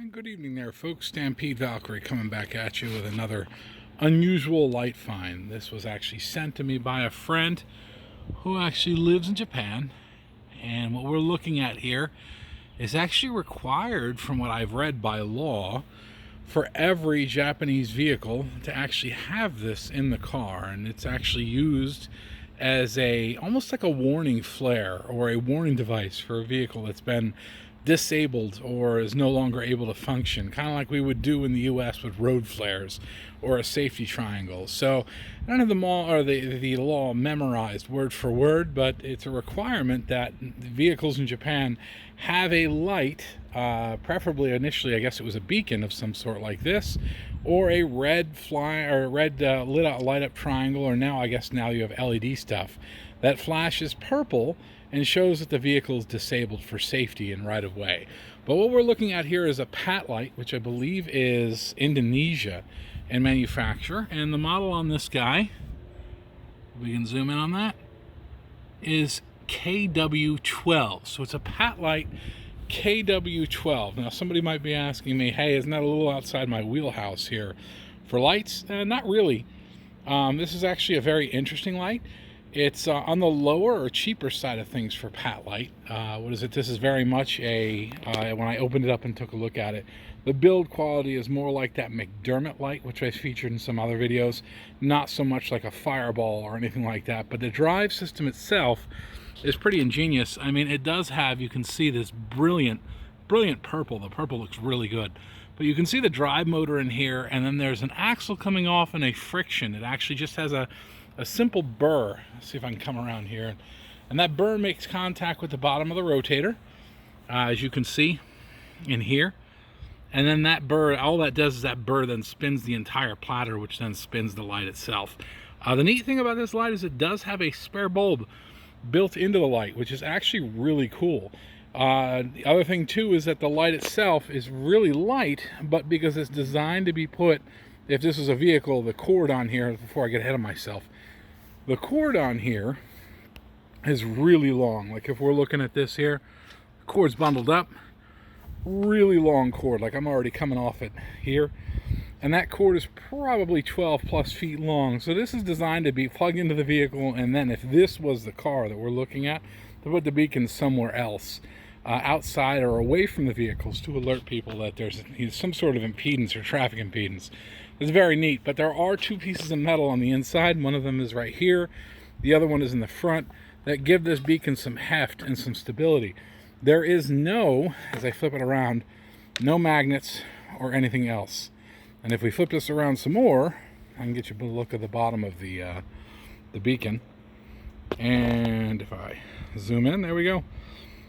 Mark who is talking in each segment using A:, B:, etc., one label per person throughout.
A: And good evening there, folks. Stampede Valkyrie coming back at you with another unusual light find. This was actually sent to me by a friend who actually lives in Japan. And what we're looking at here is actually required, from what I've read, by law for every Japanese vehicle to actually have this in the car. And it's actually used as almost like a warning flare or a warning device for a vehicle that's been disabled or is no longer able to function, kind of like we would do in the US with road flares or a safety triangle. So I don't have the law memorized word for word, but it's a requirement that vehicles in Japan have a light, preferably initially I guess it was a beacon of some sort like this, or a red light up triangle, or now you have LED stuff that flashes purple and shows that the vehicle is disabled for safety and right of way. But what we're looking at here is a PatLite, which I believe is Indonesia in manufacture, and the model on this guy, we can zoom in on that, is KW12. So it's a PatLite KW12. Now somebody might be asking me, hey, isn't that a little outside my wheelhouse here for lights? Not really. This is actually a very interesting light. It's on the lower or cheaper side of things for PatLite. This is very much when I opened it up and took a look at it, the build quality is more like that McDermott light, which I featured in some other videos, not so much like a Fireball or anything like that. But the drive system itself is pretty ingenious. I mean, it does have, you can see this brilliant purple. The purple looks really good. But you can see the drive motor in here, and then there's an axle coming off and a friction. It actually just has a simple burr. Let's see if I can come around here. And that burr makes contact with the bottom of the rotator, as you can see in here. And then that burr, all that does is that burr then spins the entire platter, which then spins the light itself. The neat thing about this light is it does have a spare bulb built into the light, which is actually really cool. The other thing too is that the light itself is really light, but because it's designed to be put, if this is a vehicle, the cord on here, before I get ahead of myself, the cord on here is really long. Like if we're looking at this here, the cord's bundled up, really long cord, like I'm already coming off it here. And that cord is probably 12 plus feet long. So this is designed to be plugged into the vehicle, and then if this was the car that we're looking at, to put the beacon somewhere else, outside or away from the vehicles, to alert people that there's some sort of impedance or traffic impedance. It's very neat. But there are two pieces of metal on the inside. One of them is right here, the other one is in the front, that give this beacon some heft and some stability. There is no, as I flip it around, no magnets or anything else. And if we flip this around some more, I can get you a look at the bottom of the beacon. And if I zoom in, there we go.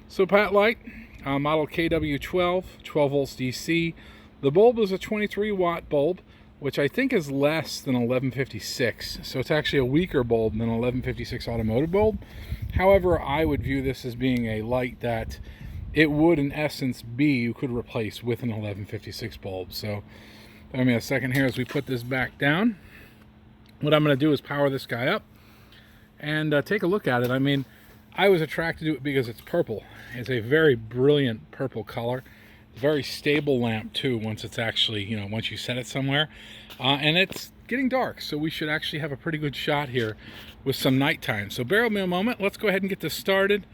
A: So PatLite, model KW12, 12 volts DC. The bulb is a 23 watt bulb, which I think is less than 1156. So it's actually a weaker bulb than 1156 automotive bulb. However, I would view this as being a light that it would in essence be, you could replace with an 1156 bulb. So give me a second here as we put this back down. What I'm going to do is power this guy up and take a look at it. I mean, I was attracted to it because it's purple. It's a very brilliant purple color. Very stable lamp too, once it's actually, once you set it somewhere. And it's getting dark, so we should actually have a pretty good shot here with some nighttime. So bear with me a moment. Let's go ahead and get this started,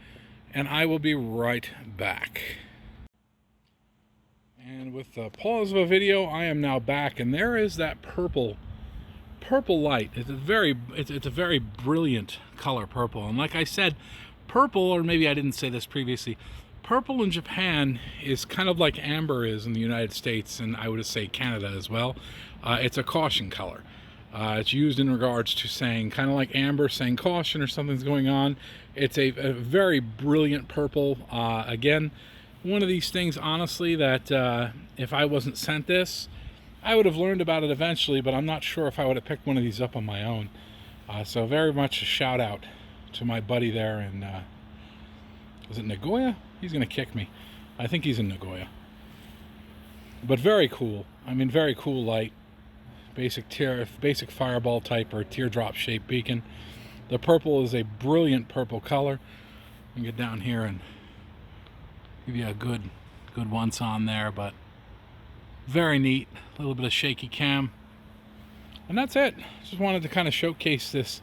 A: and I will be right back. And with the pause of a video, I am now back, and there is that purple light. It's a very brilliant color, purple. And like I said, purple, or maybe I didn't say this previously, purple in Japan is kind of like amber is in the United States, and I would say Canada as well. It's a caution color. It's used in regards to saying, kind of like amber, saying caution or something's going on. It's a very brilliant purple. Again, one of these things, honestly, that if I wasn't sent this, I would have learned about it eventually, but I'm not sure if I would have picked one of these up on my own. So very much a shout out to my buddy there in, is it Nagoya? He's going to kick me. I think he's in Nagoya. But very cool. I mean, very cool light. Basic Fireball type or teardrop shaped beacon. The purple is a brilliant purple color. I can get down here and give you a good once on there, but Very neat. A little bit of shaky cam. And that's it. Just wanted to kind of showcase this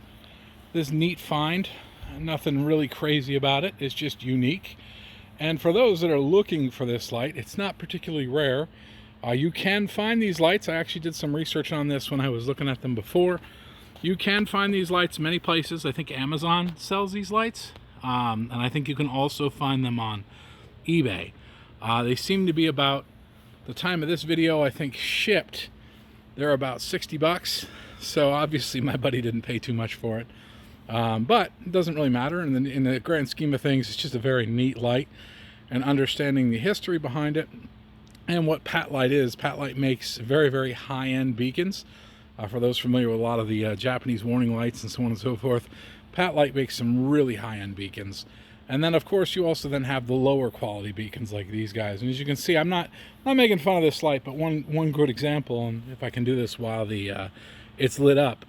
A: neat find. Nothing really crazy about it. It's just unique. And for those that are looking for this light, it's not particularly rare. You can find these lights. I actually did some research on this when I was looking at them before. You can find these lights many places. I think Amazon sells these lights. And I think you can also find them on eBay. They seem to be about, the time of this video, I think shipped, they're about 60 bucks. So obviously my buddy didn't pay too much for it. But it doesn't really matter. And in the grand scheme of things, it's just a very neat light. And understanding the history behind it and what PatLite is. PatLite makes very, very high-end beacons. For those familiar with a lot of the Japanese warning lights and so on and so forth, PatLite makes some really high-end beacons. And then, of course, you also then have the lower quality beacons like these guys. And as you can see, I'm not making fun of this light, but one good example, and if I can do this while it's lit up,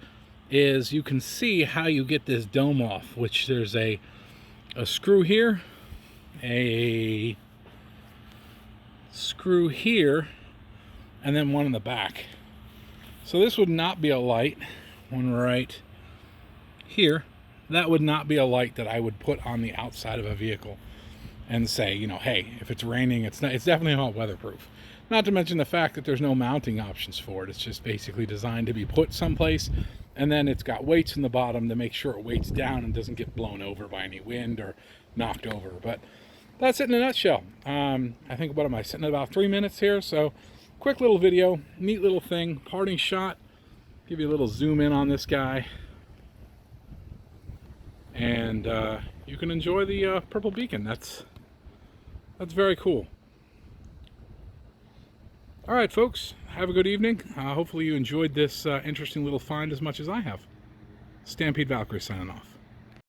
A: is you can see how you get this dome off, which there's a screw here, a screw here, and then one in the back. So this would not be a light, one right here. That would not be a light that I would put on the outside of a vehicle and say, you know, hey, if it's raining, it's definitely not weatherproof. Not to mention the fact that there's no mounting options for it. It's just basically designed to be put someplace, and then it's got weights in the bottom to make sure it weights down and doesn't get blown over by any wind or knocked over. But that's it in a nutshell. I think, what am I sitting at, about 3 minutes here? So quick little video, neat little thing, parting shot. Give you a little zoom in on this guy. And you can enjoy the purple beacon. That's very cool. All right, folks, have a good evening. Hopefully you enjoyed this interesting little find as much as I have. Stampede Valkyrie signing off.